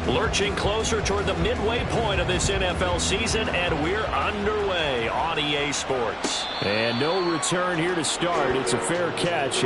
Lurching closer toward the midway point of this NFL season, and we're underway on EA Sports. And no return here to start. It's a fair catch.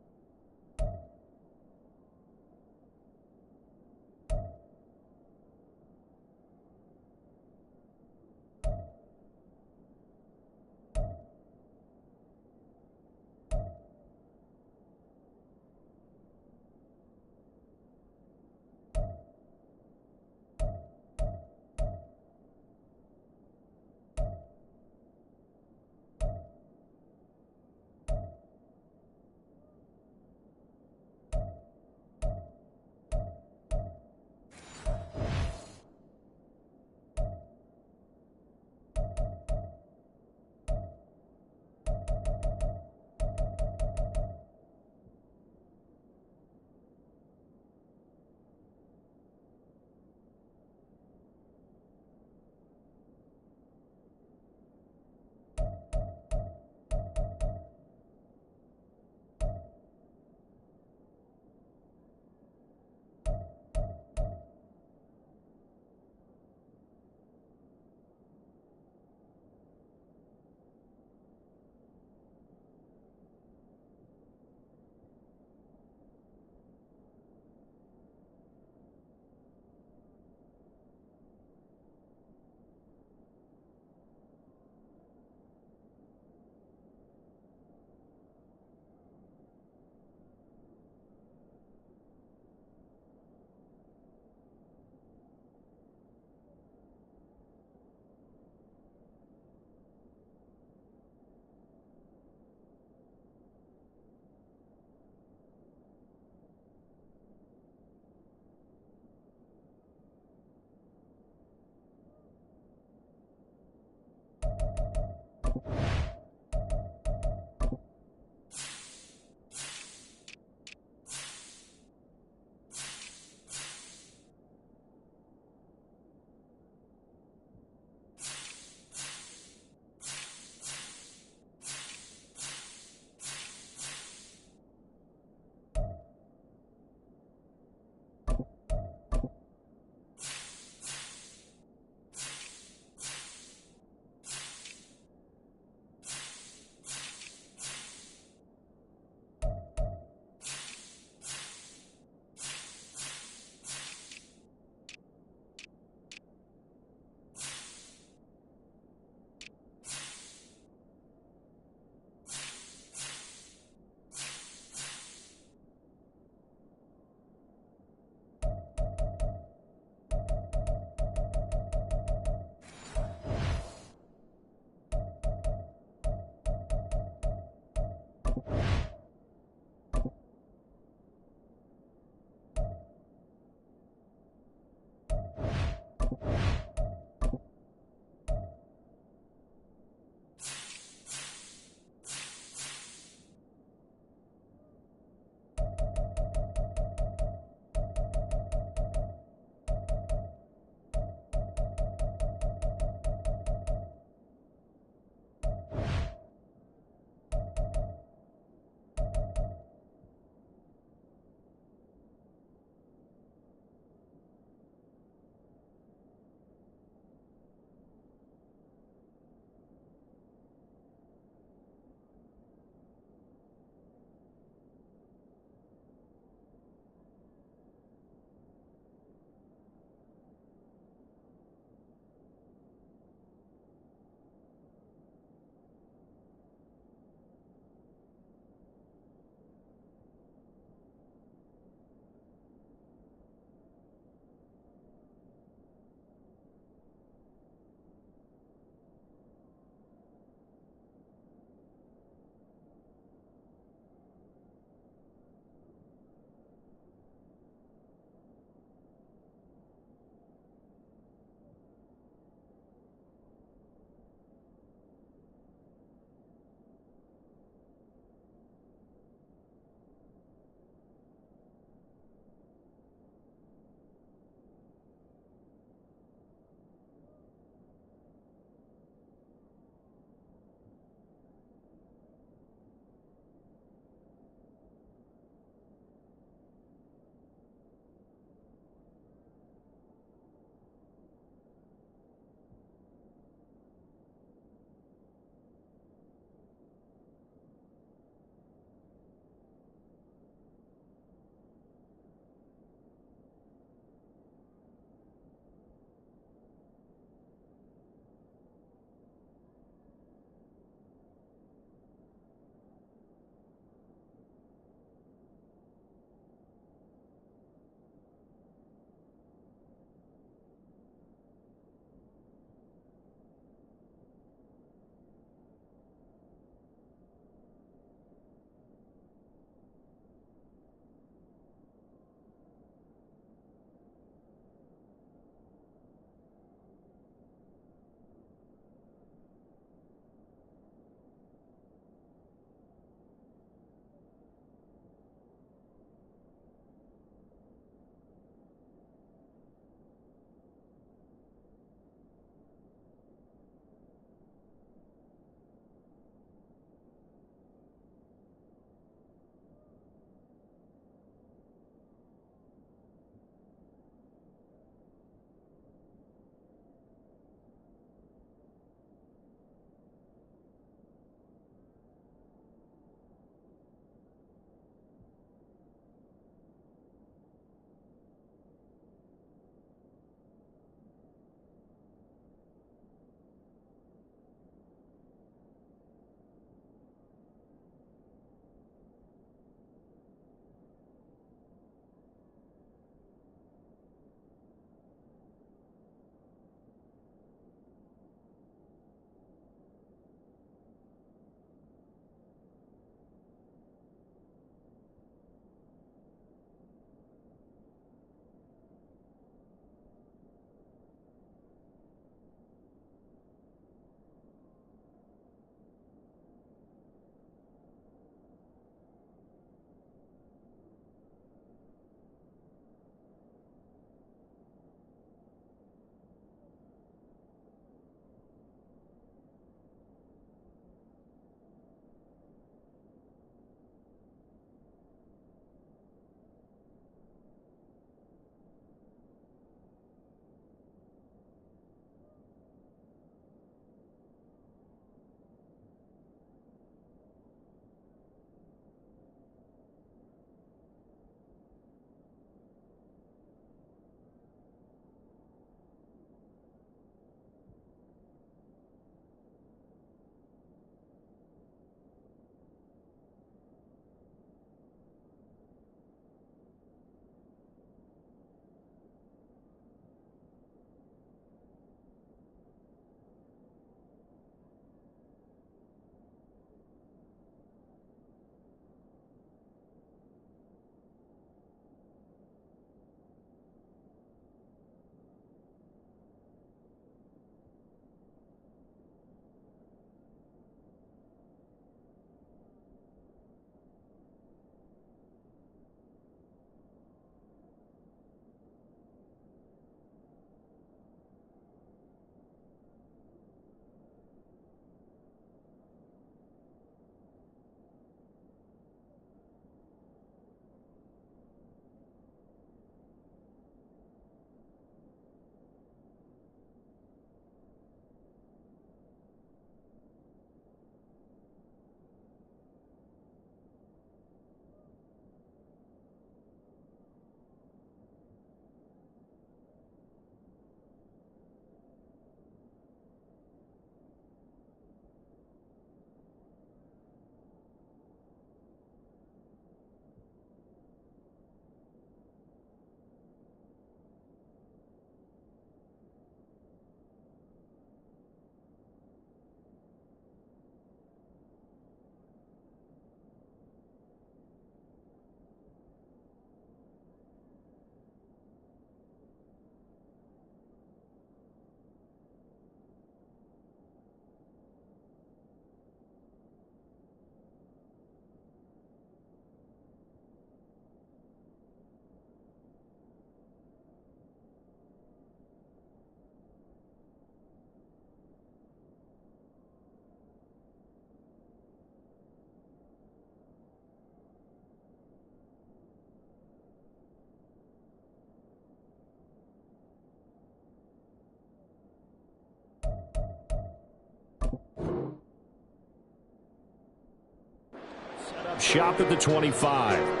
up shop at the 25.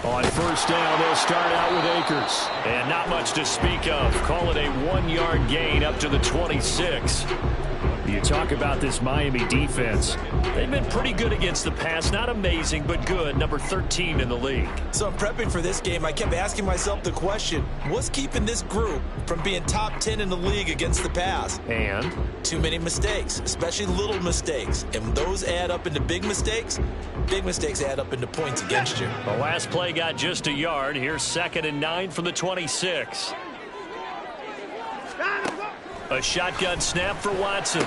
On first down, they'll start out with Akers. And not much to speak of. Call it a 1-yard gain up to the 26. You talk about this Miami defense. They've been pretty good against the pass. Not amazing, but good. Number 13 in the league. So I'm prepping for this game. I kept asking myself the question, what's keeping this group from being top 10 in the league against the pass? And too many mistakes, especially little mistakes. And those add up into big mistakes. Big mistakes add up into points against you. The last play got just a yard. Here's 2nd and 9 from the 26. A shotgun snap for Watson.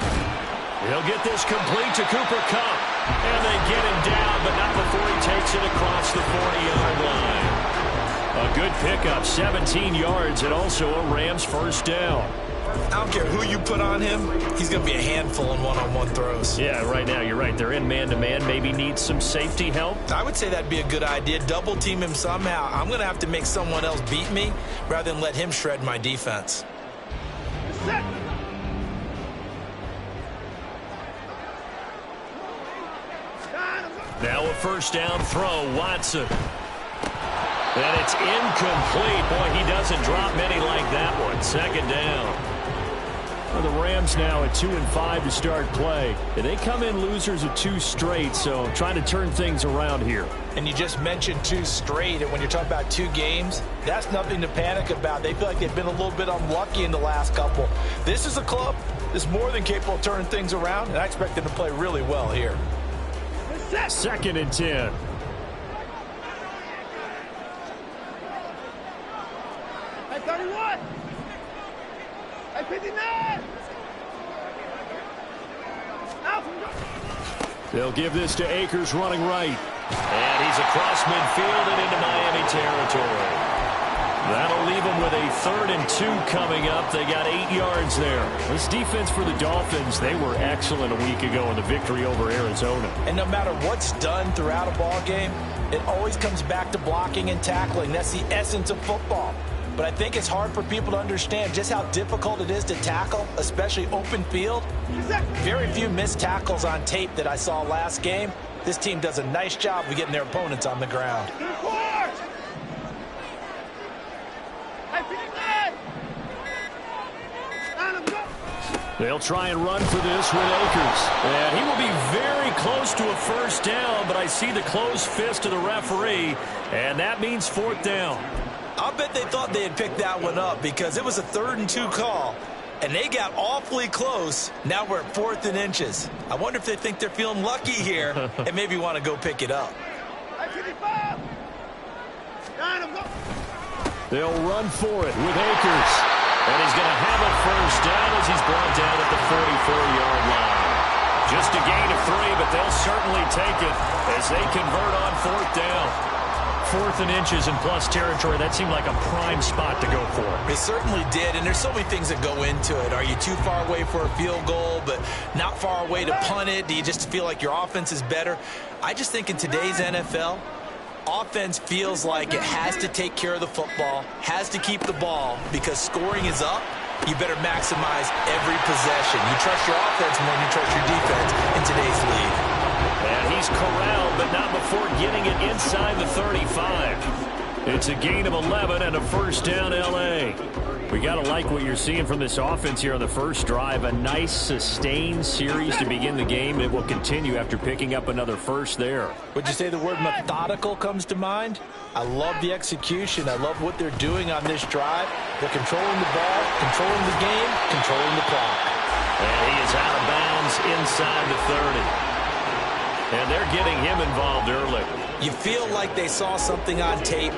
He'll get this complete to Cooper Kupp. And they get him down, but not before he takes it across the 40-yard line. A good pickup, 17 yards, and also a Rams first down. I don't care who you put on him, he's going to be a handful in one-on-one throws. Yeah, right now, you're right. They're in man-to-man. Maybe need some safety help. I would say that'd be a good idea. Double team him somehow. I'm going to have to make someone else beat me rather than let him shred my defense. Now a first down throw, Watson. And it's incomplete. Boy, he doesn't drop many like that one. 2nd down. For the Rams now at 2-5 to start play. They come in losers of 2 straight, so trying to turn things around here. And you just mentioned 2 straight, and when you're talking about 2 games, that's nothing to panic about. They feel like they've been a little bit unlucky in the last couple. This is a club that's more than capable of turning things around, and I expect them to play really well here. 2nd and 10. Hey, 31. Hey, 59. They'll give this to Akers running right. And he's across midfield and into Miami territory. That'll leave them with a 3rd and 2 coming up. They got 8 yards there. This defense for the Dolphins, they were excellent a week ago in the victory over Arizona. And no matter what's done throughout a ball game, it always comes back to blocking and tackling. That's the essence of football. But I think it's hard for people to understand just how difficult it is to tackle, especially open field. Very few missed tackles on tape that I saw last game. This team does a nice job of getting their opponents on the ground. They'll try and run for this with Akers. And he will be very close to a first down, but I see the closed fist of the referee, and that means 4th down. I'll bet they thought they had picked that one up because it was a 3rd and 2 call, and they got awfully close. Now we're at 4th and inches. I wonder if they think they're feeling lucky here and maybe want to go pick it up. They'll run for it with Akers. And he's going to have a first down as he's brought down at the 44-yard line. Just a gain of 3, but they'll certainly take it as they convert on 4th down. 4th and inches in plus territory. That seemed like a prime spot to go for. It certainly did, and there's so many things that go into it. Are you too far away for a field goal, but not far away to punt it? Do you just feel like your offense is better? I just think in today's NFL, offense feels like it has to take care of the football, has to keep the ball, because scoring is up. You better maximize every possession. You trust your offense more than you trust your defense in today's league. And he's corralled, but not before getting it inside the 35. It's a gain of 11 and a first down, L.A. We got to like what you're seeing from this offense here on the first drive. A nice, sustained series to begin the game. It will continue after picking up another first there. Would you say the word methodical comes to mind? I love the execution. I love what they're doing on this drive. They're controlling the ball, controlling the game, controlling the clock. And he is out of bounds inside the 30. And they're getting him involved early. You feel like they saw something on tape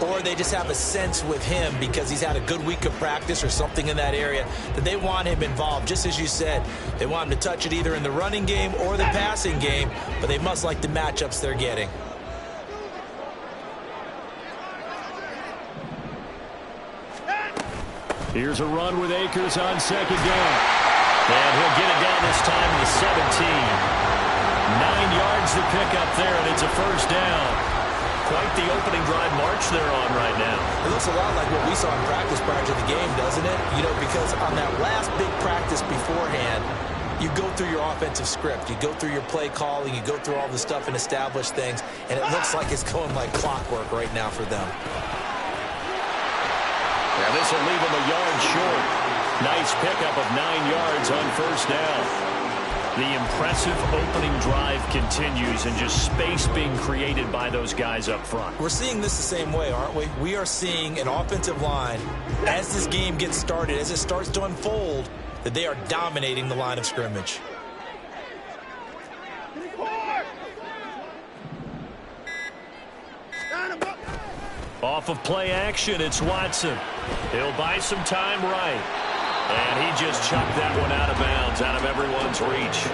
or they just have a sense with him because he's had a good week of practice or something in that area that they want him involved. Just as you said, they want him to touch it either in the running game or the passing game, but they must like the matchups they're getting. Here's a run with Akers on second down. And he'll get it down this time to 17. 9 yards to pick up there, and it's a first down. Quite the opening drive march they're on right now. It looks a lot like what we saw in practice prior to the game, doesn't it? You know, because on that last big practice beforehand, you go through your offensive script. You go through your play calling. You go through all the stuff and establish things, and it looks like it's going like clockwork right now for them. Now this will leave him a yard short. Nice pickup of 9 yards on first down. The impressive opening drive continues, and just space being created by those guys up front. We're seeing this the same way, aren't we? We are seeing an offensive line, as this game gets started, as it starts to unfold, that they are dominating the line of scrimmage. Off of play action, it's Watson. He'll buy some time right. And he just chucked that one out of bounds, out of everyone's reach.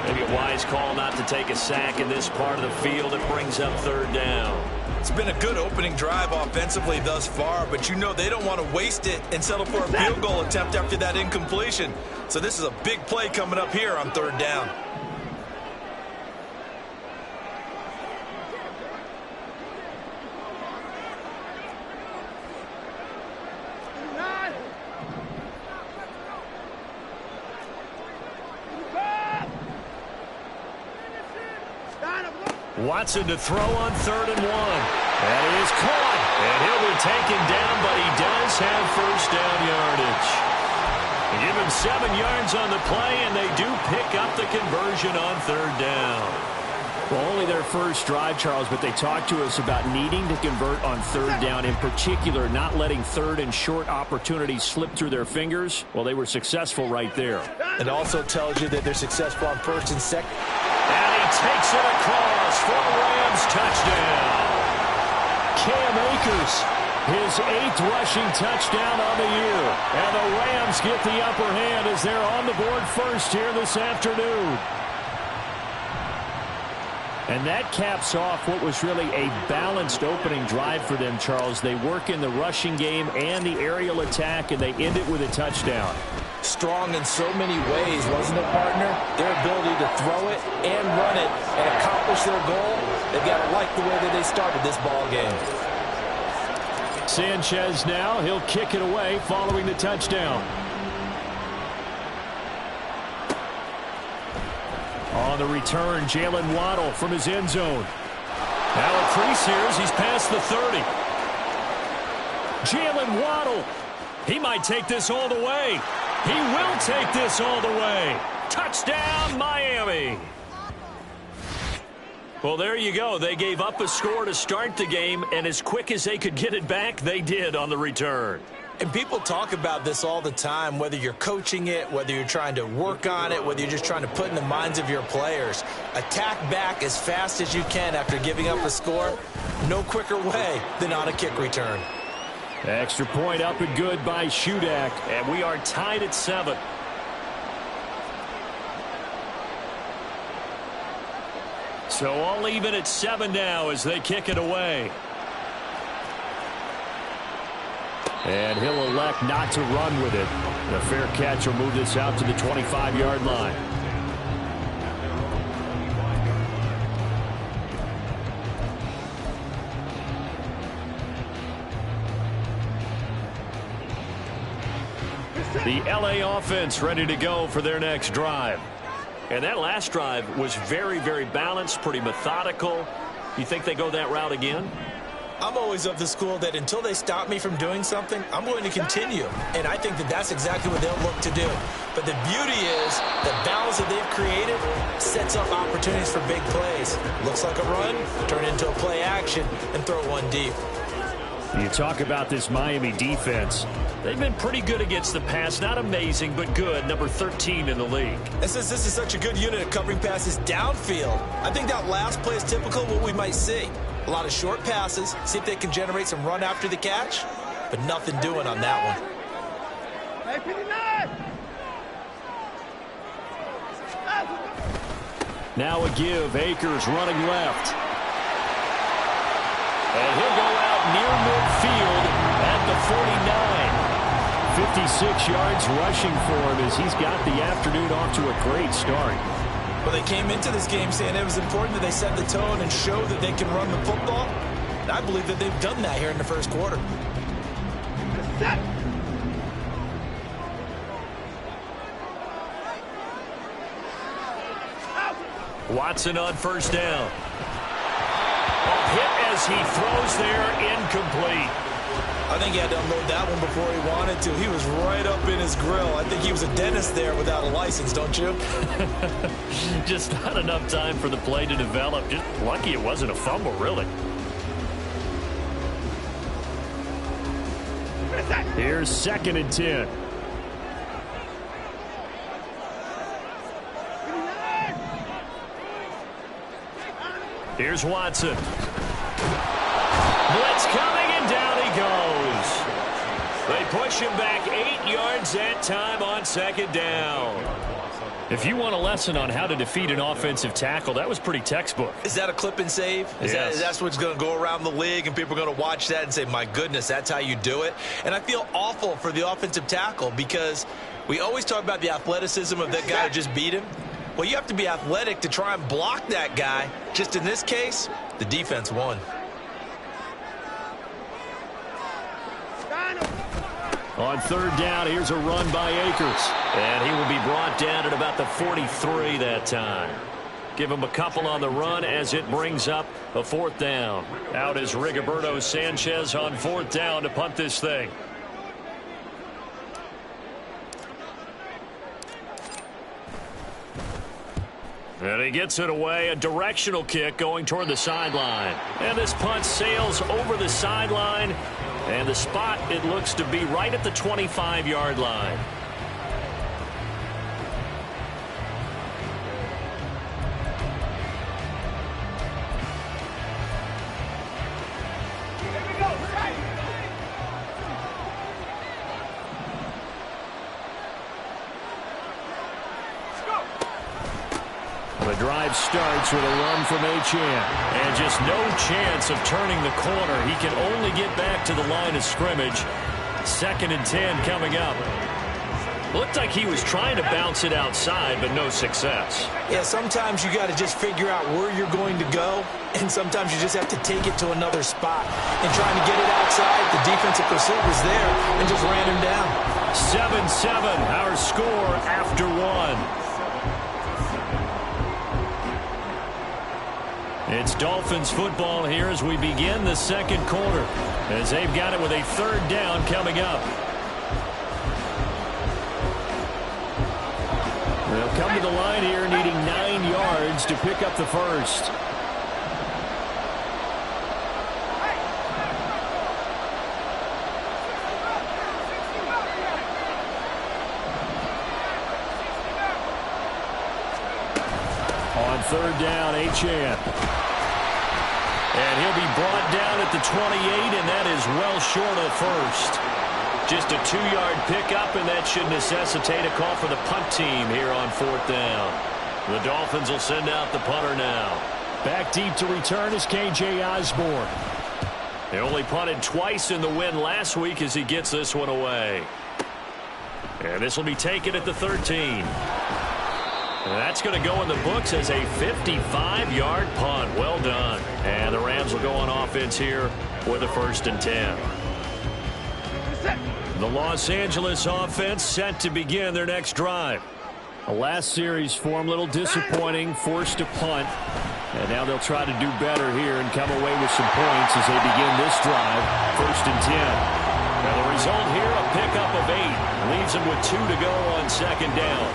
Maybe a wise call not to take a sack in this part of the field. It brings up third down. It's been a good opening drive offensively thus far, but you know they don't want to waste it and settle for a field goal attempt after that incompletion. So this is a big play coming up here on third down. Watson to throw on 3rd and 1. That is caught. And he'll be taken down, but he does have first down yardage. They give him 7 yards on the play, and they do pick up the conversion on 3rd down. Well, only their first drive, Charles, but they talked to us about needing to convert on 3rd down, in particular not letting 3rd and short opportunities slip through their fingers. Well, they were successful right there. It also tells you that they're successful on 1st and 2nd. And he takes it across for a Rams touchdown. Cam Akers, his 8th rushing touchdown on the year. And the Rams get the upper hand as they're on the board first here this afternoon. And that caps off what was really a balanced opening drive for them, Charles. They work in the rushing game and the aerial attack, and they end it with a touchdown. Strong in so many ways, wasn't it, partner? Their ability to throw it and run it and accomplish their goal, they've got to like the way that they started this ball game. Sanchez now, he'll kick it away following the touchdown. On the return, Jalen Waddle from his end zone. Now a crease here as he's past the 30. Jalen Waddle, he might take this all the way. He will take this all the way. Touchdown, Miami. Well, there you go. They gave up a score to start the game, and as quick as they could get it back, they did on the return. And people talk about this all the time, whether you're coaching it, whether you're trying to work on it, whether you're just trying to put in the minds of your players. Attack back as fast as you can after giving up a score. No quicker way than on a kick return. Extra point up and good by Shudak, and we are tied at 7. So all even at 7 now as they kick it away. And he'll elect not to run with it. The fair catch will move this out to the 25-yard line. The LA offense ready to go for their next drive. And that last drive was very, very balanced, pretty methodical. You think they go that route again? I'm always of the school that until they stop me from doing something, I'm going to continue. And I think that that's exactly what they'll look to do. But the beauty is the balance that they've created sets up opportunities for big plays. Looks like a run, turn into a play action, and throw one deep. You talk about this Miami defense. They've been pretty good against the pass. Not amazing, but good. Number 13 in the league. And since this is such a good unit of covering passes downfield, I think that last play is typical of what we might see. A lot of short passes, see if they can generate some run after the catch, but nothing doing on that one. Hey, 59! Now a give. Akers running left. And he'll go out near midfield at the 49. 56 yards rushing for him as he's got the afternoon off to a great start. Well, they came into this game saying it was important that they set the tone and show that they can run the football. And I believe that they've done that here in the first quarter. Set! Watson on first down. A hit as he throws there, incomplete. I think he had to unload that one before he wanted to. He was right up in his grill. I think he was a dentist there without a license, don't you? Just not enough time for the play to develop. Just lucky it wasn't a fumble, really. Here's 2nd and 10. Here's Watson. Blitz coming, and down he goes. They push him back 8 yards that time on 2nd down. If you want a lesson on how to defeat an offensive tackle, that was pretty textbook. Is that a clip and save? Yes. That's what's going to go around the league, and people are going to watch that and say, my goodness, that's how you do it? And I feel awful for the offensive tackle because we always talk about the athleticism of that guy who just beat him. Well, you have to be athletic to try and block that guy. Just in this case, the defense won. On 3rd down, here's a run by Akers. And he will be brought down at about the 43 that time. Give him a couple on the run as it brings up a 4th down. Out is Rigoberto Sanchez on 4th down to punt this thing. And he gets it away, a directional kick going toward the sideline. And this punt sails over the sideline. And the spot, it looks to be right at the 25-yard line. The drive starts with a run from Achane. And just no chance of turning the corner. He can only get back to the line of scrimmage. 2nd and 10 coming up. Looked like he was trying to bounce it outside, but no success. Yeah, sometimes you got to just figure out where you're going to go, and sometimes you just have to take it to another spot. And trying to get it outside, the defensive pursuit was there and just ran him down. 7-7, our score after 1. It's Dolphins football here as we begin the 2nd quarter, as they've got it with a 3rd down coming up. They'll come to the line here needing 9 yards to pick up the first. On 3rd down, Achane. And he'll be brought down at the 28, and that is well short of the first. Just a 2-yard pickup, and that should necessitate a call for the punt team here on 4th down. The Dolphins will send out the punter now. Back deep to return is K.J. Osborne. They only punted twice in the win last week as he gets this one away. And this will be taken at the 13. And that's going to go in the books as a 55-yard punt. Well done. And the Rams will go on offense here with a 1st and 10. The Los Angeles offense set to begin their next drive. The last series for them, a little disappointing, forced to punt. And now they'll try to do better here and come away with some points as they begin this drive. 1st and 10. Now the result here, a pickup of 8. Leaves them with 2 to go on 2nd down.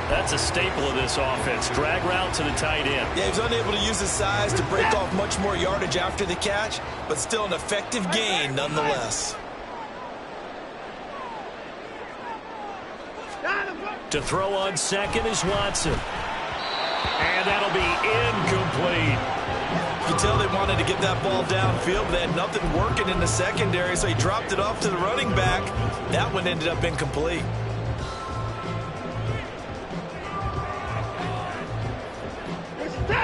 That's a staple of this offense. Drag route to the tight end. Yeah, he was unable to use his size to break off much more yardage after the catch, but still an effective gain nonetheless. To throw on 2nd is Watson. And that'll be incomplete. You could tell they wanted to get that ball downfield, but they had nothing working in the secondary, so he dropped it off to the running back. That one ended up incomplete.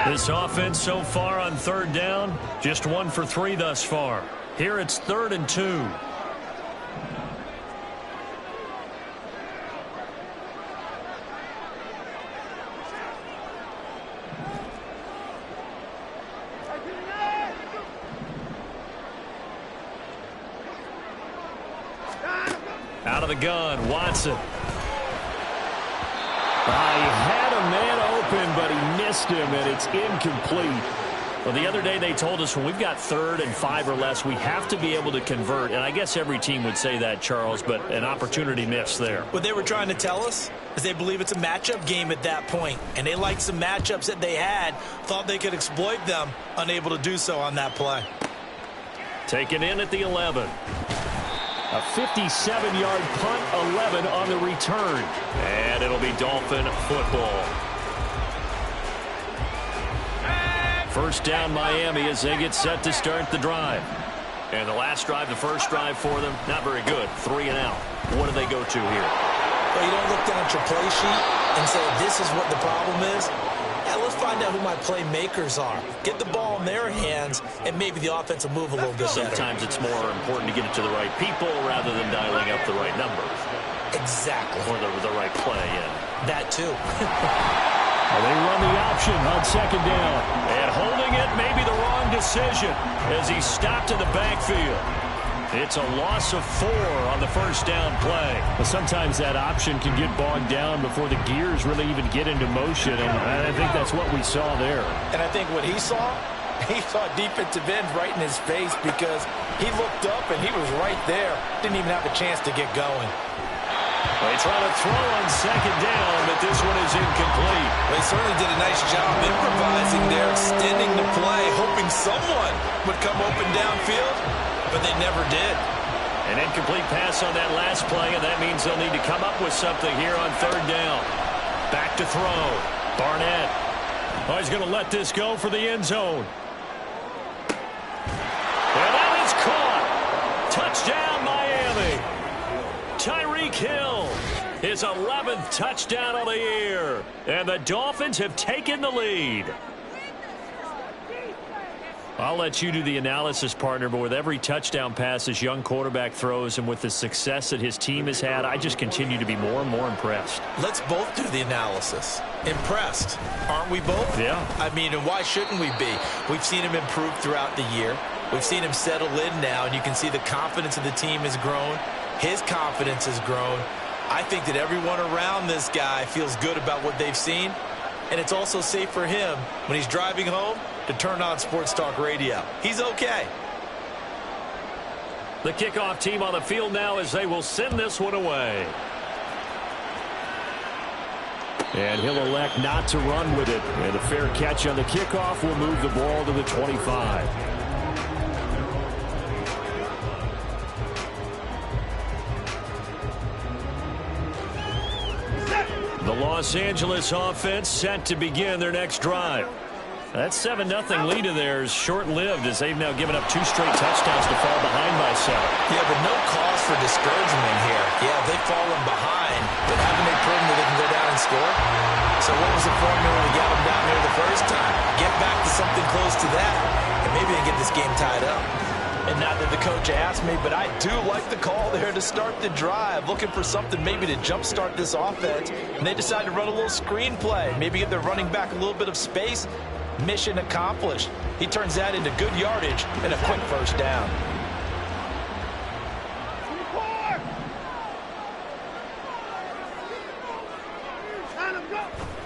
This offense so far on third down, just 1 for 3 thus far. Here it's 3rd and 2. Out of the gun, Watson. He had a man open, but he missed him, and it's incomplete. Well, the other day they told us when we've got 3rd and 5 or less, we have to be able to convert. And I guess every team would say that, Charles, but an opportunity missed there. What they were trying to tell us is they believe it's a matchup game at that point, and they liked some matchups that they had, thought they could exploit them, unable to do so on that play. Taken in at the 11. A 57-yard punt, 11 on the return. And it'll be Dolphin football. First down Miami as they get set to start the drive. And the last drive, the first drive for them, not very good. 3 and out. What do they go to here? Well, you don't look down at your play sheet and say, this is what the problem is. Yeah, let's find out who my playmakers are. Get the ball in their hands, and maybe the offense will move a little bit better. Sometimes it's more important to get it to the right people rather than dialing up the right numbers. Exactly. Or the right play, yeah. That too. Well, they run the option on second down. And holding it may be the wrong decision as he stopped in the backfield. It's a loss of 4 on the first down play. But sometimes that option can get bogged down before the gears really even get into motion, and I think that's what we saw there. And I think what he saw defensive end right in his face because he looked up and he was right there. Didn't even have a chance to get going. They try to throw on second down, but this one is incomplete. They certainly did a nice job improvising there, extending the play, hoping someone would come open downfield, but they never did. An incomplete pass on that last play, and that means they'll need to come up with something here on third down. Back to throw. Barnett. Oh, he's going to let this go for the end zone. And that is caught. Touchdown, Miami. Tyreek Hill, his 11th touchdown of the year. And the Dolphins have taken the lead. I'll let you do the analysis, partner, but with every touchdown pass this young quarterback throws and with the success that his team has had, I just continue to be more and more impressed. Let's both do the analysis. Impressed, aren't we both? Yeah. I mean, and why shouldn't we be? We've seen him improve throughout the year. We've seen him settle in now, and you can see the confidence of the team has grown. His confidence has grown. I think that everyone around this guy feels good about what they've seen, and it's also safe for him when he's driving home to turn on Sports Talk Radio. He's okay. The kickoff team on the field now as they will send this one away. And he'll elect not to run with it. And a fair catch on the kickoff will move the ball to the 25. The Los Angeles offense set to begin their next drive. That 7-0 lead of theirs short-lived as they've now given up 2 straight touchdowns to fall behind by 7. Yeah, but no cause for discouragement here. Yeah, they've fallen behind, but haven't they proven that they can go down and score? So what was the formula to get them down there the first time? Get back to something close to that, and maybe they get this game tied up. And not that the coach asked me, but I do like the call there to start the drive, looking for something maybe to jumpstart this offense. And they decide to run a little screen play, maybe give their running back a little bit of space. Mission accomplished. He turns that into good yardage and a quick first down.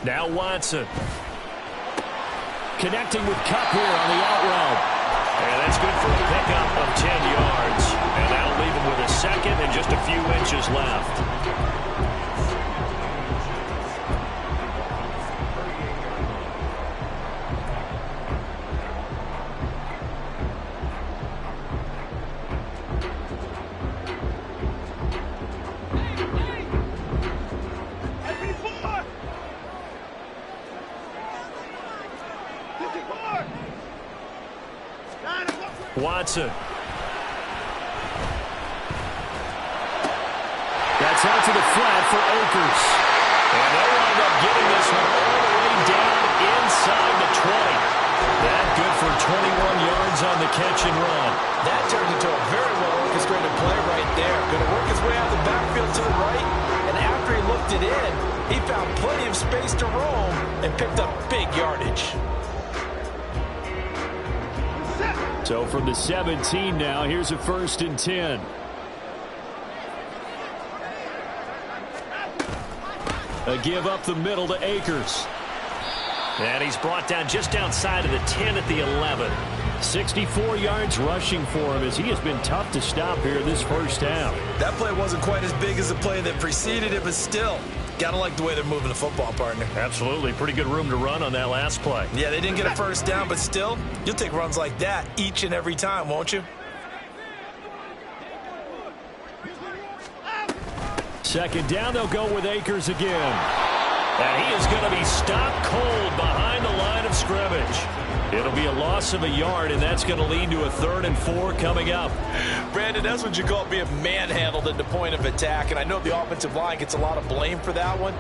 Now Watson. Connecting with Kupp here on the out route. And that's good for a pickup of 10 yards. And that'll leave him with a second and just a few inches left. Watson. That's out to the flat for Akers. And they'll wind up getting this one all the way down inside the 20. That good for 21 yards on the catch and run. That turned into a very well-orchestrated play right there. Going to work his way out of the backfield to the right. And after he looked it in, he found plenty of space to roam and picked up big yardage. So from the 17 now, here's a 1st and 10. A give up the middle to Akers. And he's brought down just outside of the 10 at the 11. 64 yards rushing for him as he has been tough to stop here this first half. That play wasn't quite as big as the play that preceded it, but still, got to like the way they're moving the football, partner. Absolutely. Pretty good room to run on that last play. Yeah, they didn't get a first down, but still, you'll take runs like that each and every time, won't you? 2nd down, they'll go with Akers again. And he is going to be stopped cold behind the line of scrimmage. It'll be a loss of a yard, and that's going to lead to a 3rd and 4 coming up. Brandon, that's what you call being manhandled at the point of attack, and I know the offensive line gets a lot of blame for that one.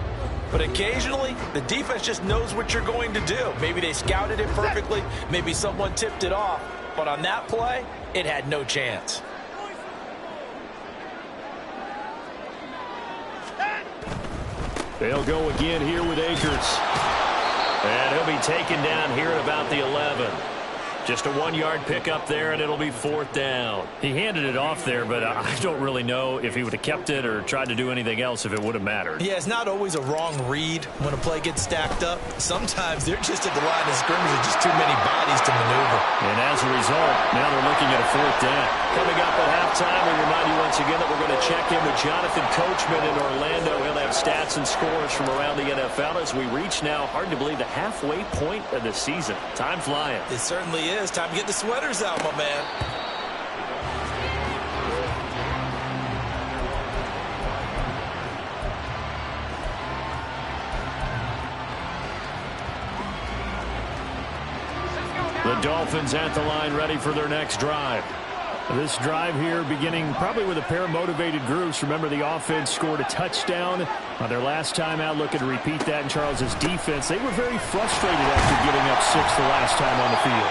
But occasionally, the defense just knows what you're going to do. Maybe they scouted it perfectly. Maybe someone tipped it off. But on that play, it had no chance. They'll go again here with Akers. And he'll be taken down here at about the 11. Just a 1-yard pickup there, and it'll be 4th down. He handed it off there, but I don't really know if he would have kept it or tried to do anything else if it would have mattered. Yeah, it's not always a wrong read when a play gets stacked up. Sometimes they're just at the line of scrimmage with just too many bodies to maneuver. And as a result, now they're looking at a 4th down. Coming up at halftime, we remind you once again that we're going to check in with Jonathan Coachman in Orlando. He'll have stats and scores from around the NFL as we reach now, hard to believe, the halfway point of the season. Time flying. It certainly is. Time to get the sweaters out, my man. The Dolphins at the line, ready for their next drive. This drive here beginning probably with a pair of motivated groups. Remember, the offense scored a touchdown on their last time out. Looking to repeat that in Charles's defense. They were very frustrated after giving up 6 the last time on the field.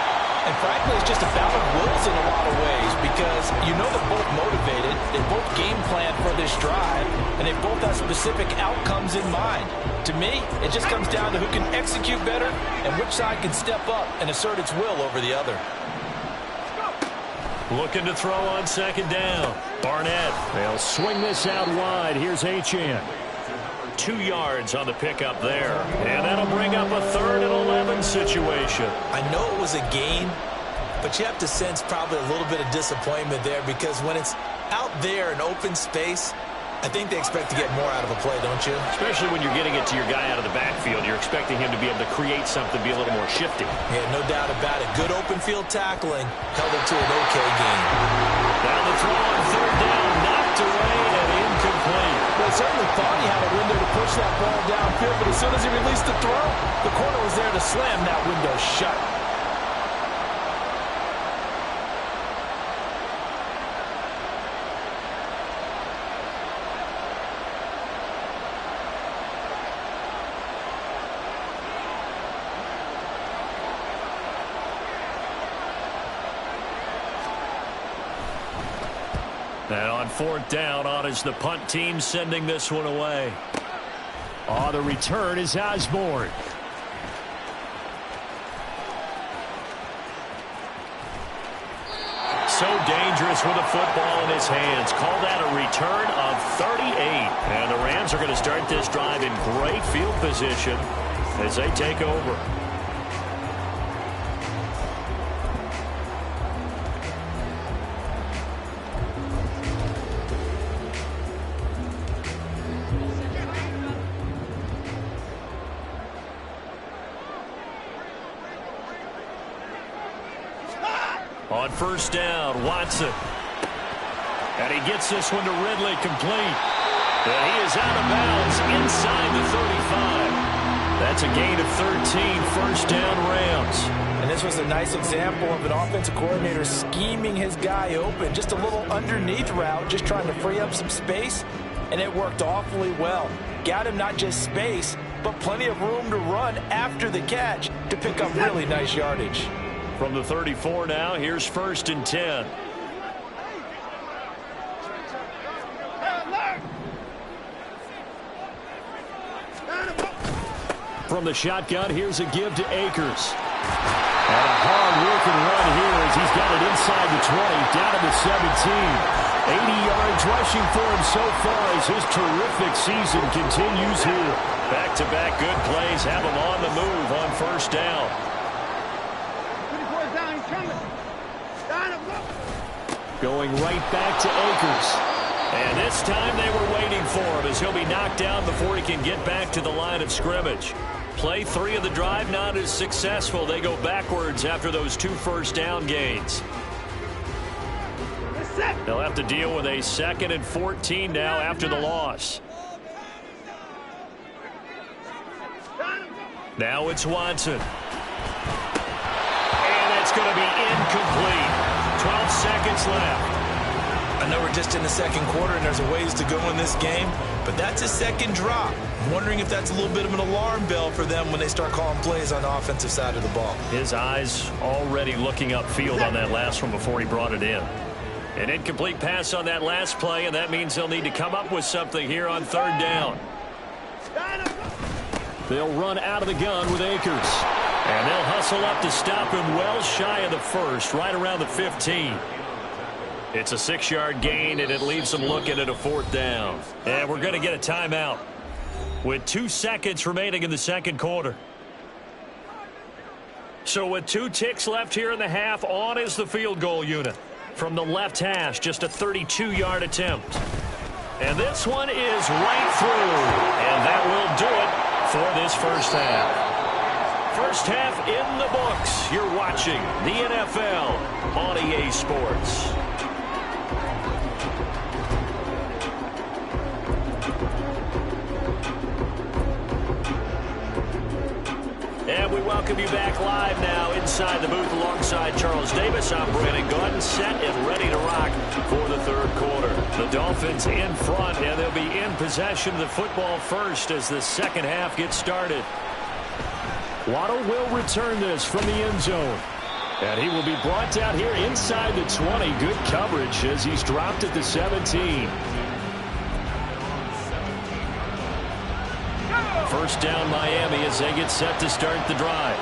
And frankly, it's just a battle of wills in a lot of ways because you know they're both motivated, they both game plan for this drive, and they both have specific outcomes in mind. To me, it just comes down to who can execute better and which side can step up and assert its will over the other. Looking to throw on 2nd down. Barnett, they'll swing this out wide. Here's Achane. 2 yards on the pickup there. And that'll bring up a 3rd and 11 situation. I know it was a gain, but you have to sense probably a little bit of disappointment there because when it's out there in open space, I think they expect to get more out of a play, don't you? Especially when you're getting it to your guy out of the backfield. You're expecting him to be able to create something, be a little more shifty. Yeah, no doubt about it. Good open field tackling, held it to an okay gain. Down the throw on 3rd down, knocked away and incomplete. Well, certainly thought he had a window to push that ball downfield, but as soon as he released the throw, the corner was there to slam that window shut. And on 4th down, on is the punt team sending this one away. Oh, the return is Osborne. So dangerous with a football in his hands. Call that a return of 38. And the Rams are going to start this drive in great field position as they take over. On 1st down, Watson. And he gets this one to Ridley complete. And he is out of bounds inside the 35. That's a gain of 13, first down Rams. And this was a nice example of an offensive coordinator scheming his guy open. Just a little underneath route, just trying to free up some space, and it worked awfully well. Got him not just space, but plenty of room to run after the catch to pick up really nice yardage. From the 34 now, here's first and 10. From the shotgun, here's a give to Akers. And a hard-working run here as he's got it inside the 20, down to the 17. 80 yards rushing for him so far as his terrific season continues here. Back-to-back good plays have him on the move on first down. 24's down, he's coming. Down him, go. Going right back to Akers. And this time they were waiting for him as he'll be knocked down before he can get back to the line of scrimmage. Play 3 of the drive not as successful. They go backwards after those 2 first down gains. They'll have to deal with a 2nd and 14 now after the loss. Now it's Watson. And it's going to be incomplete. 12 seconds left. I know we're just in the second quarter and there's a ways to go in this game, but that's a second drop. I'm wondering if that's a little bit of an alarm bell for them when they start calling plays on the offensive side of the ball. His eyes already looking upfield on that last one before he brought it in. An incomplete pass on that last play, and that means they'll need to come up with something here on 3rd down. They'll run out of the gun with Akers. And they'll hustle up to stop him well shy of the first, right around the 15. It's a 6-yard gain, and it leaves them looking at a 4th down. And we're going to get a timeout with 2 seconds remaining in the second quarter. So with 2 ticks left here in the half, on is the field goal unit. From the left hash, just a 32-yard attempt. And this one is right through. And that will do it for this first half. First half in the books. You're watching the NFL on EA Sports. And we welcome you back live now inside the booth alongside Charles Davis. I'm Brandon Gaudin, set and ready to rock for the 3rd quarter. The Dolphins in front, and they'll be in possession of the football first as the second half gets started. Waddle will return this from the end zone. And he will be brought down here inside the 20. Good coverage as he's dropped at the 17. First down Miami as they get set to start the drive.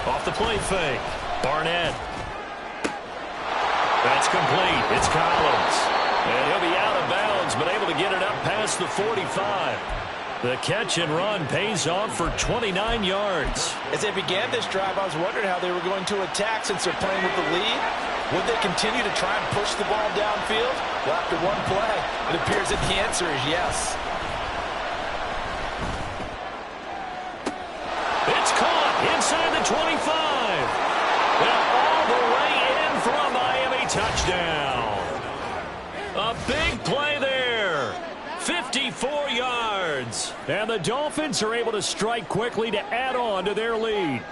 Off the play fake. Barnett. That's complete. It's Collins. And he'll be out of bounds, but able to get it up past the 45. The catch and run pays off for 29 yards. As they began this drive, I was wondering how they were going to attack since they're playing with the lead. Would they continue to try and push the ball downfield? Well, after one play, it appears that the answer is yes. It's caught inside the 25. And all the way in for a Miami touchdown. A big play there. 54 yards. And the Dolphins are able to strike quickly to add on to their lead.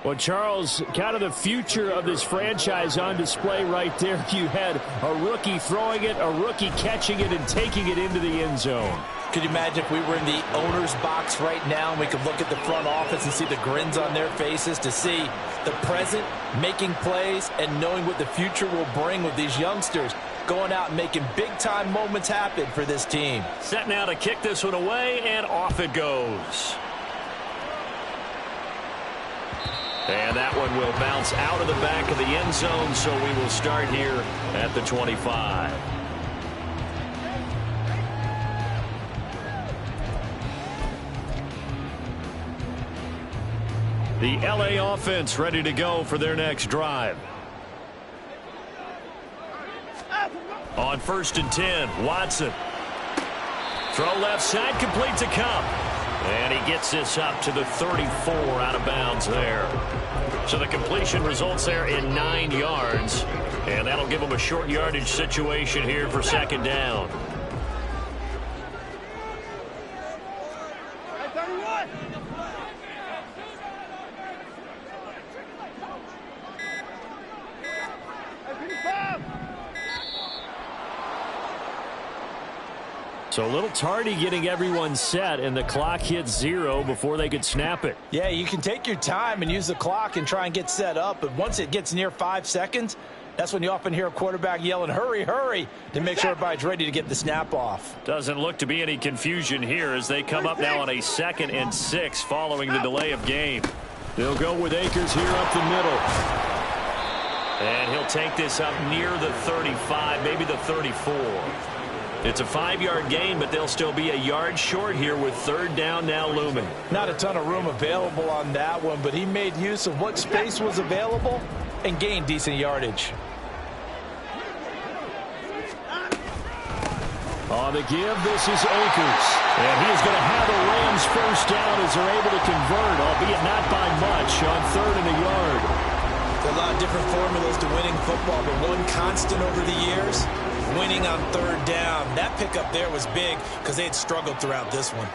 Well, Charles, kind of the future of this franchise on display right there. You had a rookie throwing it, a rookie catching it, and taking it into the end zone. Could you imagine if we were in the owner's box right now and we could look at the front office and see the grins on their faces, to see the present making plays and knowing what the future will bring with these youngsters going out and making big-time moments happen for this team. Set now to kick this one away, and off it goes. And that one will bounce out of the back of the end zone, so we will start here at the 25. The LA offense ready to go for their next drive. On 1st and 10, Watson. Throw left side, complete to Kupp. And he gets this up to the 34, out of bounds there. So the completion results there in 9 yards. And that'll give him a short yardage situation here for 2nd down. So a little tardy getting everyone set, and the clock hit 0 before they could snap it. Yeah, you can take your time and use the clock and try and get set up, but once it gets near 5 seconds, that's when you often hear a quarterback yelling, hurry, hurry, to make sure everybody's ready to get the snap off. Doesn't look to be any confusion here as they come up now on a 2nd and 6 following the delay of game. They'll go with Akers here up the middle. And he'll take this up near the 35, maybe the 34. It's a 5-yard gain, but they'll still be a yard short here with 3rd down now looming. Not a ton of room available on that one, but he made use of what space was available and gained decent yardage. On the give, this is Akers. And he is going to have the Rams first down as they're able to convert, albeit not by much, on 3rd and a yard. There are a lot of different formulas to winning football, but one constant over the years, winning on 3rd down. That pickup there was big because they had struggled throughout this one.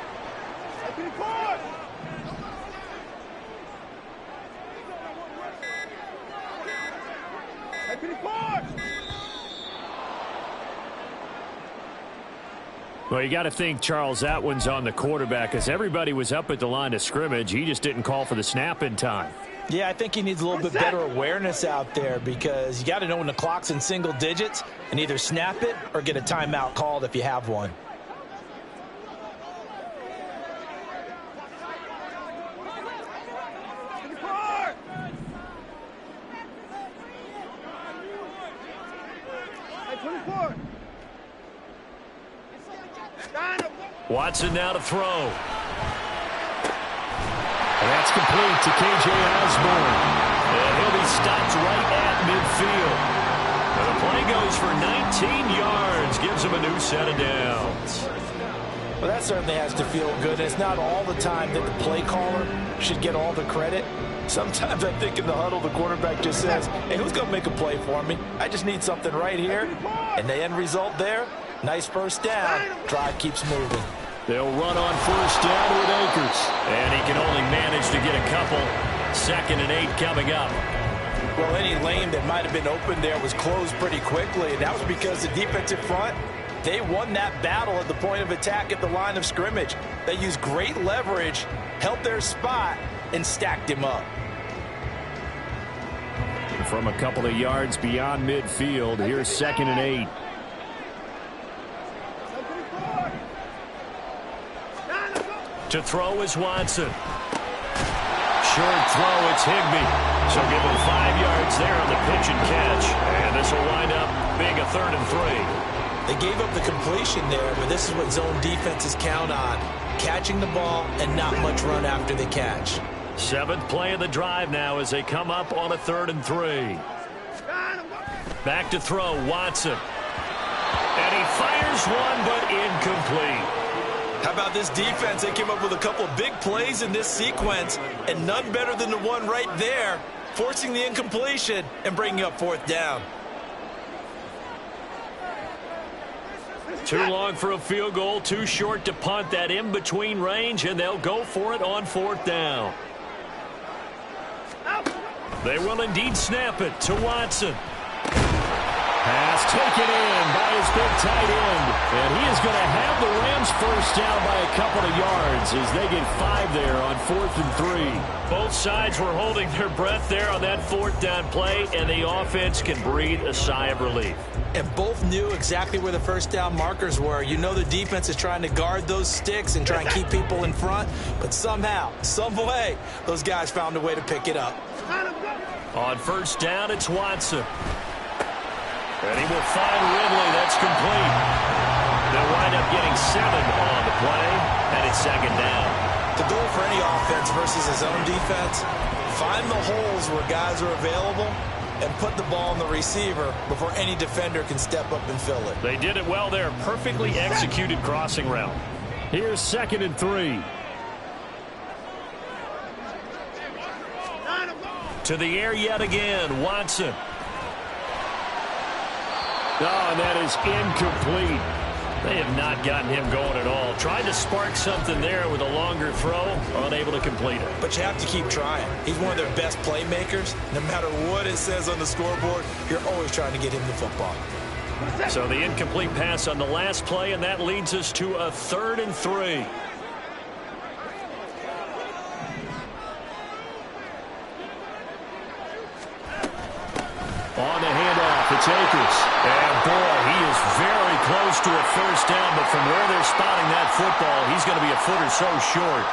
Well, you got to think, Charles, that one's on the quarterback as everybody was up at the line of scrimmage. He just didn't call for the snap in time. Yeah, I think he needs a little bit better awareness out there because you got to know when the clock's in single digits and either snap it or get a timeout called if you have one. Watson now to throw. And that's complete to K.J. Osborne. And he'll be stopped right at midfield. And the play goes for 19 yards. Gives him a new set of downs. Well, that certainly has to feel good. It's not all the time that the play caller should get all the credit. Sometimes I think in the huddle, the quarterback just says, hey, who's going to make a play for me? I just need something right here. And the end result there, nice first down. Drive keeps moving. They'll run on 1st down with Akers. And he can only manage to get a couple. 2nd and 8 coming up. Well, any lane that might have been open there was closed pretty quickly. And that was because the defensive front, they won that battle at the point of attack at the line of scrimmage. They used great leverage, held their spot, and stacked him up. From a couple of yards beyond midfield, here's 2nd and 8. To throw is Watson. Short throw, it's Higbee. So give him 5 yards there on the pitch and catch. And this will wind up being a 3rd and 3. They gave up the completion there, but this is what zone defenses count on. Catching the ball and not much run after the catch. 7th play of the drive now as they come up on a 3rd and 3. Back to throw, Watson. And he fires one, but incomplete. How about this defense? They came up with a couple of big plays in this sequence, and none better than the one right there, forcing the incompletion and bringing up 4th down. Too long for a field goal, too short to punt. That in-between range, and they'll go for it on 4th down. They will indeed snap it to Watson. Pass taken in by his big tight end. And he is going to have the Rams first down by a couple of yards as they get 5 there on 4th and 3. Both sides were holding their breath there on that 4th down play, and the offense can breathe a sigh of relief. And both knew exactly where the first down markers were. You know the defense is trying to guard those sticks and try and keep people in front, but somehow, some way, those guys found a way to pick it up. On 1st down, it's Watson. And he will find Ridley. That's complete. They'll wind up getting 7 on the play, and it's 2nd down. The goal for any offense versus his own defense, find the holes where guys are available and put the ball on the receiver before any defender can step up and fill it. They did it well there. Perfectly executed crossing route. Here's 2nd and 3. To the air yet again, Watson. Oh, and that is incomplete. They have not gotten him going at all. Tried to spark something there with a longer throw, unable to complete it. But you have to keep trying. He's one of their best playmakers. No matter what it says on the scoreboard, you're always trying to get him the football. So the incomplete pass on the last play, and that leads us to a 3rd and 3. On the handoff, it's Akers. And boy, he is very close to a first down, but from where they're spotting that football, he's going to be a foot or so short.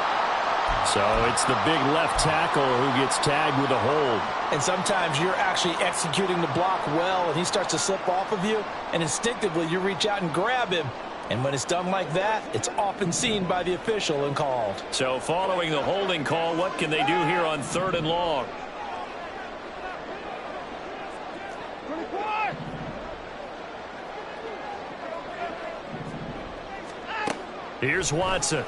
So it's the big left tackle who gets tagged with a hold. And sometimes you're actually executing the block well, and he starts to slip off of you, and instinctively you reach out and grab him. And when it's done like that, it's often seen by the official and called. So following the holding call, what can they do here on 3rd and long? Here's Watson. And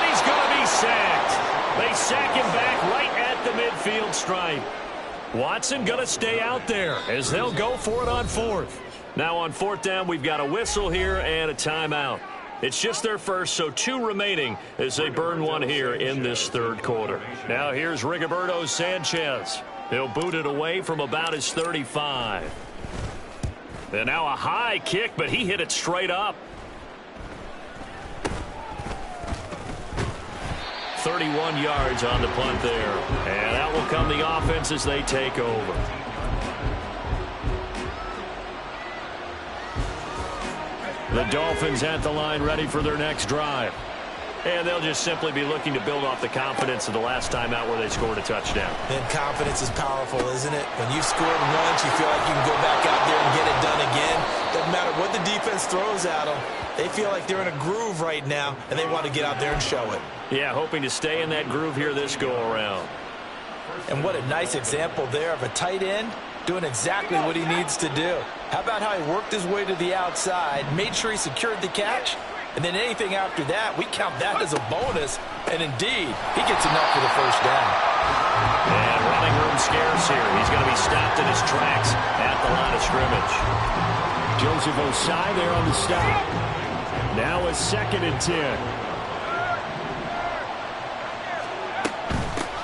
he's going to be sacked. They sack him back right at the midfield stripe. Watson going to stay out there as they'll go for it on 4th. Now on 4th down, we've got a whistle here and a timeout. It's just their first, so 2 remaining as they burn one here in this 3rd quarter. Now here's Rigoberto Sanchez. He'll boot it away from about his 35. And now a high kick, but he hit it straight up. 31 yards on the punt there. And that will come the offense as they take over. The Dolphins at the line ready for their next drive. And they'll just simply be looking to build off the confidence of the last time out where they scored a touchdown. And confidence is powerful, isn't it? When you've scored once, you feel like you can go back out there and get it done again. Doesn't matter what the defense throws at them. They feel like they're in a groove right now, and they want to get out there and show it. Yeah, hoping to stay in that groove here this go-around. And what a nice example there of a tight end doing exactly what he needs to do. How about how he worked his way to the outside, made sure he secured the catch, and then anything after that, we count that as a bonus. And indeed, he gets enough for the first down. And running room scarce here. He's going to be stopped in his tracks at the line of scrimmage. Joseph Ossai there on the stop. Now a 2nd and 10.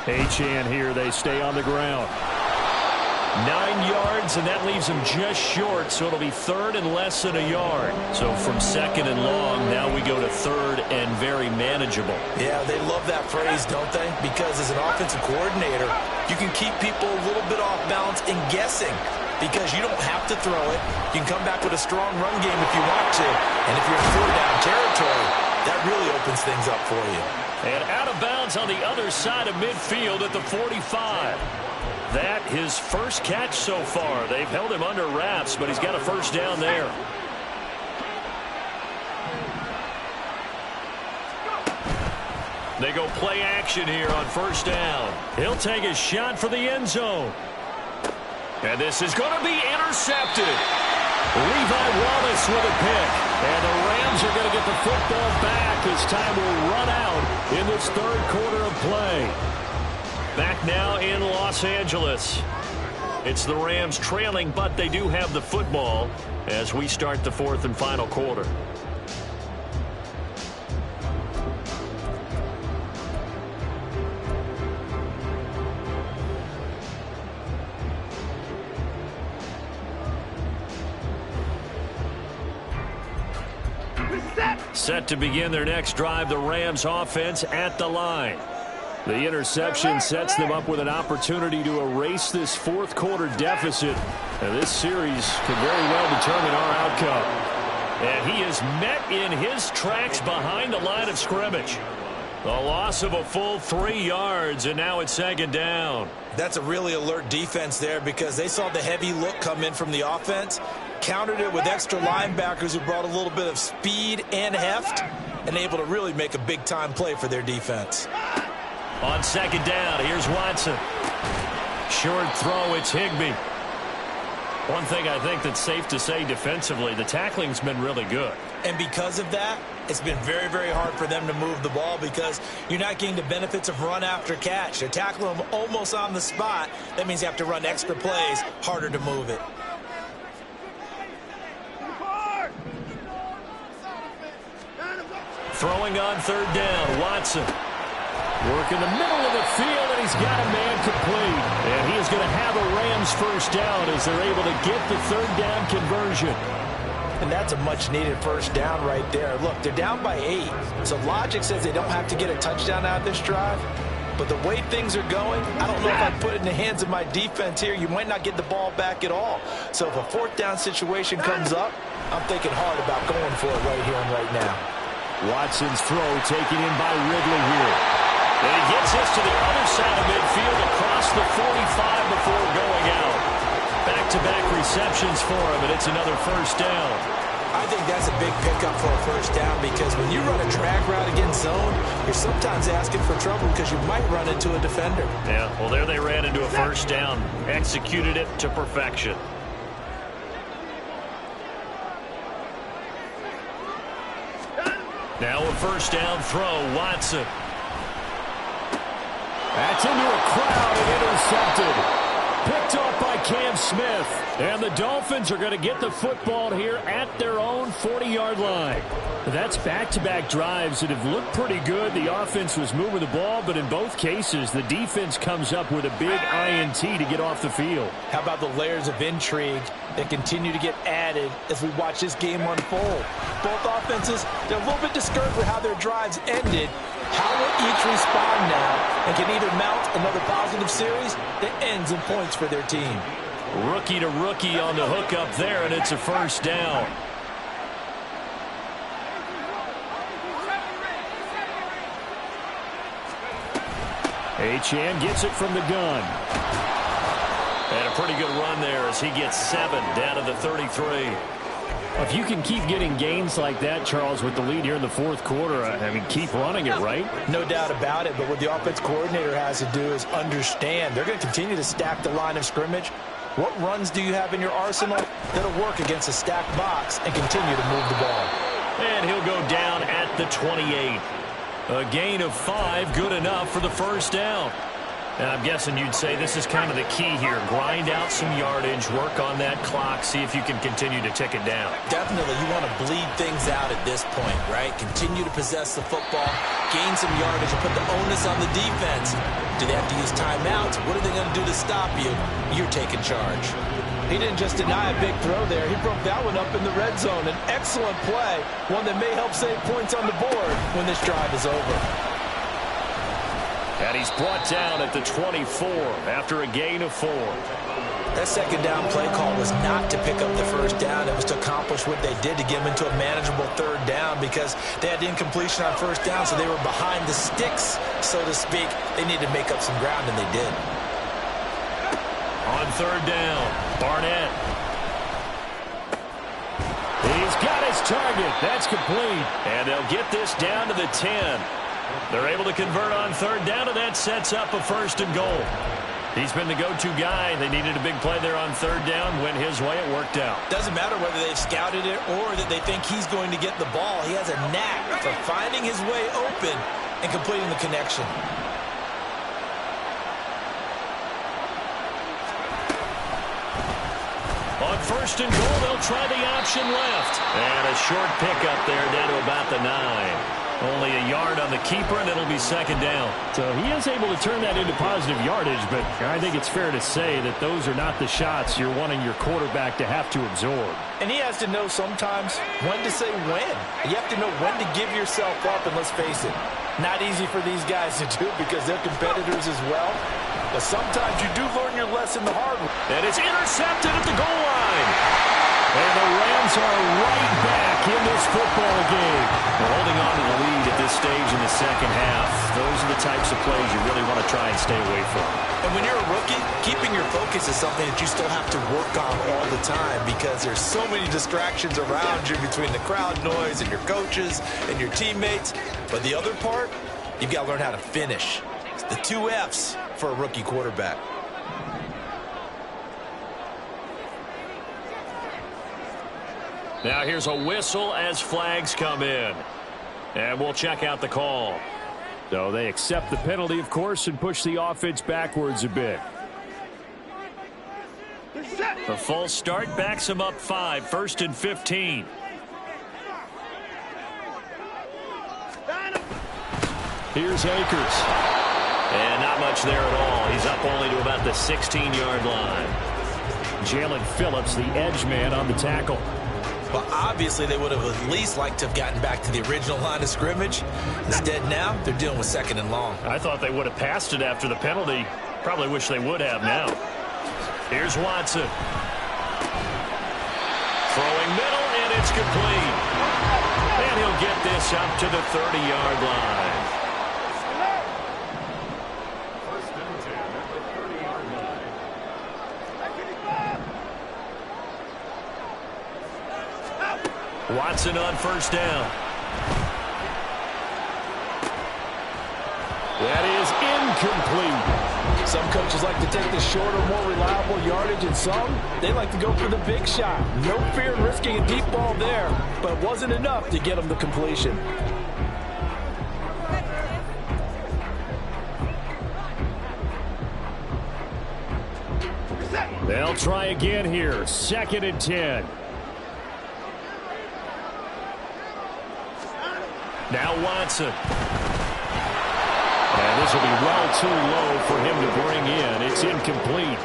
Achane here. They stay on the ground. 9 yards, and that leaves him just short, so it'll be 3rd and less than a yard. So from 2nd and long, now we go to 3rd and very manageable. Yeah, they love that phrase, don't they? Because as an offensive coordinator, you can keep people a little bit off balance and guessing because you don't have to throw it. You can come back with a strong run game if you want to. And if you're in 4-down territory, that really opens things up for you. And out of bounds on the other side of midfield at the 45. That his first catch so far. They've held him under wraps, but he's got a first down there. They go play action here on first down. He'll take a shot for the end zone. And this is going to be intercepted. Levi Wallace with a pick. And the Rams are going to get the football back as time will run out in this 3rd quarter of play. Back now in Los Angeles. It's the Rams trailing, but they do have the football as we start the 4th and final quarter. Set to begin their next drive, the Rams offense at the line. The interception sets them up with an opportunity to erase this 4th quarter deficit. And this series could very well determine our outcome. And he is met in his tracks behind the line of scrimmage. The loss of a full 3 yards, and now it's 2nd down. That's a really alert defense there because they saw the heavy look come in from the offense, countered it with extra linebackers who brought a little bit of speed and heft, and able to really make a big-time play for their defense. On 2nd down, here's Watson. Short throw, it's Higbee. One thing I think that's safe to say defensively, the tackling's been really good. And because of that, it's been very, very hard for them to move the ball because you're not getting the benefits of run after catch. They're tackling them almost on the spot. That means you have to run extra plays, harder to move it. Throwing on 3rd down, Watson. Work in the middle of the field, and he's got a man complete. And he is going to have a Rams first down as they're able to get the third down conversion. And that's a much-needed first down right there. Look, they're down by 8. So logic says they don't have to get a touchdown out of this drive. But the way things are going, I don't know if I'd put it in the hands of my defense here. You might not get the ball back at all. So if a fourth down situation comes up, I'm thinking hard about going for it right here and right now. Watson's throw taken in by Ridley here. And he gets this to the other side of midfield across the 45 before going out. Back-to-back receptions for him, and it's another first down. I think that's a big pickup for a first down because when you run a drag route against zone, you're sometimes asking for trouble because you might run into a defender. Yeah, well, there they ran into a first down. Executed it to perfection. Now a first down throw, Watson. That's into a crowd and intercepted. Picked off by Cam Smith. And the Dolphins are going to get the football here at their own 40-yard line. That's back-to-back drives that have looked pretty good. The offense was moving the ball, but in both cases, the defense comes up with a big INT to get off the field. How about the layers of intrigue that continue to get added as we watch this game unfold? Both offenses, they're a little bit discouraged with how their drives ended. How will each respond now and can either mount another positive series that ends in points for their team? Rookie to rookie on the hook up there, and it's a first down. Achane gets it from the gun. And a pretty good run there as he gets 7 down to the 33. If you can keep getting gains like that, Charles, with the lead here in the fourth quarter, I mean, keep running it, right? No doubt about it, but what the offense coordinator has to do is understand. They're going to continue to stack the line of scrimmage. What runs do you have in your arsenal that'll work against a stacked box and continue to move the ball? And he'll go down at the 28. A gain of 5, good enough for the first down. And I'm guessing you'd say this is kind of the key here. Grind out some yardage, work on that clock, see if you can continue to tick it down. Definitely, you want to bleed things out at this point, right? Continue to possess the football, gain some yardage, and put the onus on the defense. Do they have to use timeouts? What are they going to do to stop you? You're taking charge. He didn't just deny a big throw there. He broke that one up in the red zone. An excellent play, one that may help save points on the board when this drive is over. And he's brought down at the 24 after a gain of 4. That second down play call was not to pick up the first down. It was to accomplish what they did to get them into a manageable third down because they had incompletion on first down, so they were behind the sticks, so to speak. They needed to make up some ground, and they did. On third down, Barnett. He's got his target. That's complete. And they'll get this down to the 10. They're able to convert on third down, and that sets up a first and goal. He's been the go-to guy. They needed a big play there on third down. Went his way. It worked out. Doesn't matter whether they've scouted it or that they think he's going to get the ball. He has a knack for finding his way open and completing the connection. On first and goal, they'll try the option left. And a short pickup there down to about the 9. Only a yard on the keeper, and it'll be second down. So he is able to turn that into positive yardage, but I think it's fair to say that those are not the shots you're wanting your quarterback to have to absorb. And he has to know sometimes when to say when. You have to know when to give yourself up, and let's face it, not easy for these guys to do because they're competitors as well. But sometimes you do learn your lesson the hard way. And it's intercepted at the goal line. And the Rams are right back in this football game. They're holding on to the lead at this stage in the second half. Those are the types of plays you really want to try and stay away from. And when you're a rookie, keeping your focus is something that you still have to work on all the time because there's so many distractions around you between the crowd noise and your coaches and your teammates. But the other part, you've got to learn how to finish. It's the 2 F's for a rookie quarterback. Now here's a whistle as flags come in. And we'll check out the call. So they accept the penalty, of course, and push the offense backwards a bit. The false start backs them up 5, 1st and 15. Here's Akers. And not much there at all. He's up only to about the 16-yard line. Jalen Phillips, the edge man on the tackle. Well, obviously, they would have at least liked to have gotten back to the original line of scrimmage. Instead, now, they're dealing with 2nd and long. I thought they would have passed it after the penalty. Probably wish they would have now. Here's Watson. Throwing middle, and it's complete. And he'll get this up to the 30-yard line. Watson on first down. That is incomplete. Some coaches like to take the shorter, more reliable yardage, and some, they like to go for the big shot. No fear in risking a deep ball there, but it wasn't enough to get them the completion. They'll try again here. 2nd and 10. Now Watson. And this will be well too low for him to bring in. It's incomplete.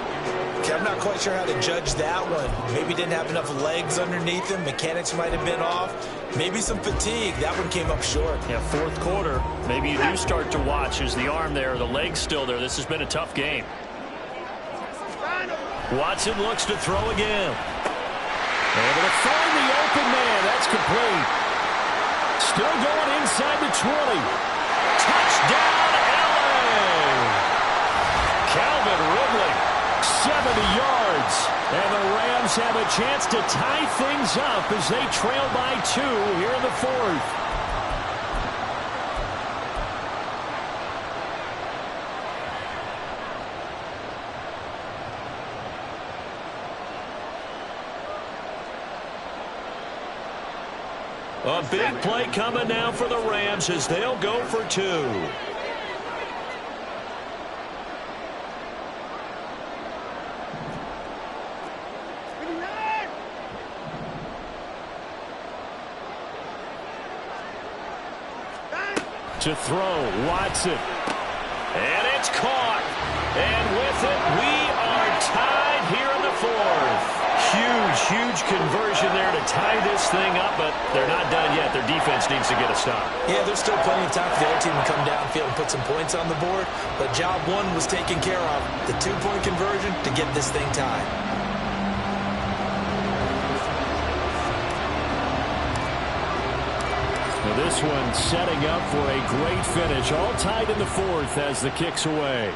Okay, I'm not quite sure how to judge that one. Maybe didn't have enough legs underneath him. Mechanics might have been off. Maybe some fatigue. That one came up short. Yeah, 4th quarter. Maybe you do start to watch. Is the arm there, the leg's still there? This has been a tough game. Watson looks to throw again. Able to find the open man. That's complete. Still going inside the 20. Touchdown, LA! Calvin Ridley, 70 yards. And the Rams have a chance to tie things up as they trail by 2 here in the 4th. A big play coming now for the Rams as they'll go for 2. To throw, Watson. And it's caught. And with it, we are tied here in the 4th. Huge conversion there to tie this thing up, but they're not done yet. Their defense needs to get a stop. Yeah, there's still plenty of time for the other team to come downfield and put some points on the board, but job 1 was taken care of. The 2-point conversion to get this thing tied. Now this one setting up for a great finish. All tied in the 4th as the kick's away.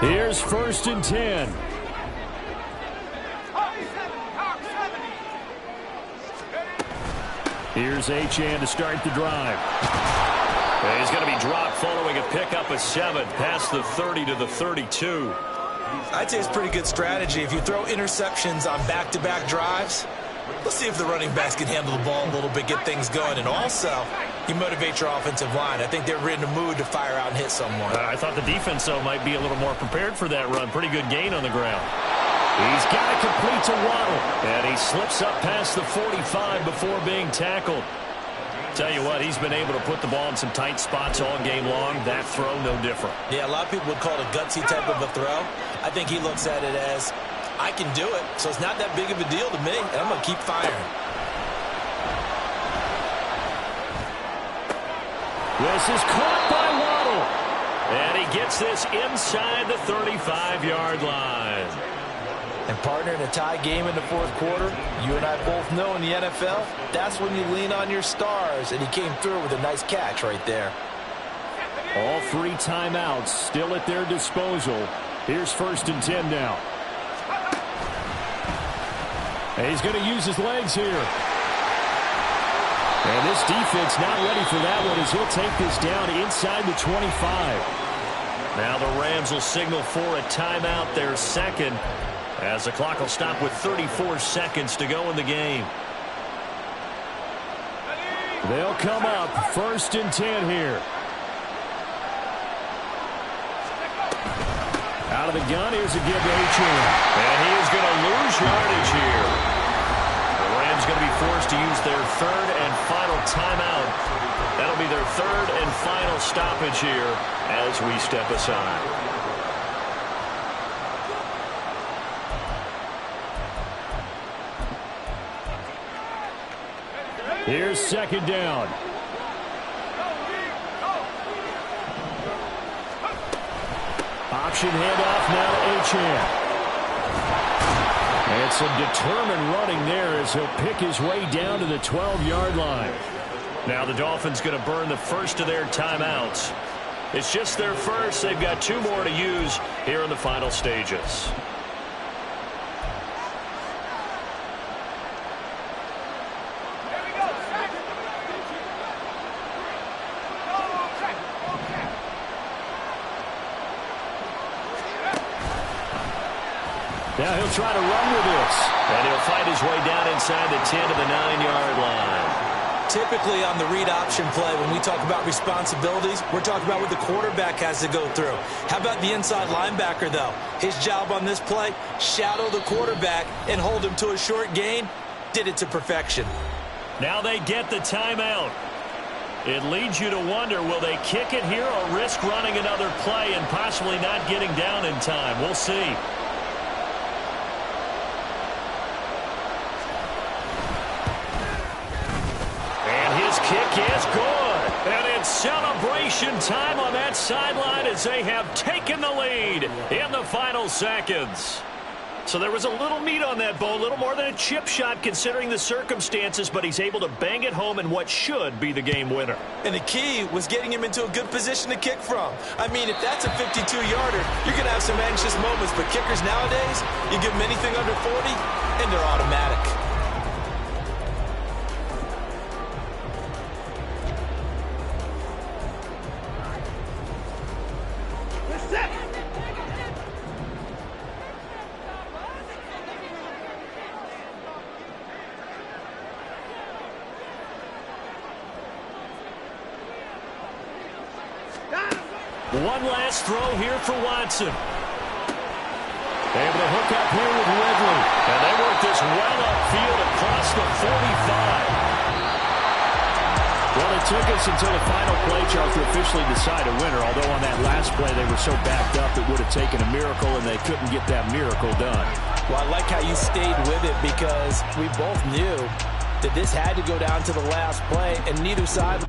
Here's 1st and 10. Here's Achane to start the drive. And he's going to be dropped following a pickup of 7 past the 30 to the 32. I'd say it's pretty good strategy. If you throw interceptions on back-to-back drives, let's see if the running backs can handle the ball a little bit, get things going, and also you motivate your offensive line. I think they're in the mood to fire out and hit someone. I thought the defense, though, might be a little more prepared for that run. Pretty good gain on the ground. He's got it complete to Waddle, and he slips up past the 45 before being tackled. Tell you what, he's been able to put the ball in some tight spots all game long. That throw, no different. Yeah, a lot of people would call it a gutsy type of a throw. I think he looks at it as, I can do it, so it's not that big of a deal to me, and I'm going to keep firing. This is caught by Waddle. And he gets this inside the 35-yard line. And, partner, in a tie game in the fourth quarter, you and I both know in the NFL, that's when you lean on your stars, and he came through with a nice catch right there. All 3 timeouts still at their disposal. Here's 1st and 10 now. And he's going to use his legs here. And this defense not ready for that one as he'll take this down inside the 25. Now the Rams will signal for a timeout, their second, as the clock will stop with 34 seconds to go in the game. They'll come up 1st and 10 here. Out of the gun, here's a give to Achane. And he is going to lose yardage here. The Rams going to be forced to use their 3rd and final timeout. That'll be their 3rd and final stoppage here as we step aside. Here's 2nd down. Option handoff now to Achane. And some determined running there as he'll pick his way down to the 12-yard line. Now the Dolphins going to burn the first of their timeouts. It's just their first. They've got 2 more to use here in the final stages. Now he'll try to run with this. And he'll fight his way down inside the 10 to the 9-yard line. Typically on the read option play, when we talk about responsibilities, we're talking about what the quarterback has to go through. How about the inside linebacker, though? His job on this play, shadow the quarterback and hold him to a short gain. Did it to perfection. Now they get the timeout. It leads you to wonder, will they kick it here or risk running another play and possibly not getting down in time? We'll see. Kick is good. And it's celebration time on that sideline as they have taken the lead in the final seconds. So there was a little meat on that bone, a little more than a chip shot considering the circumstances, but he's able to bang it home in what should be the game winner. And the key was getting him into a good position to kick from. I mean, if that's a 52-yarder, you're going to have some anxious moments, but kickers nowadays, you give them anything under 40, and they're automatic. One last throw here for Watson. Able to hook up here with Ridley. And they work this well upfield across the 45. Well, it took us until the final play, Charles, to officially decide a winner. Although on that last play, they were so backed up it would have taken a miracle, and they couldn't get that miracle done. Well, I like how you stayed with it, because we both knew that this had to go down to the last play, and neither side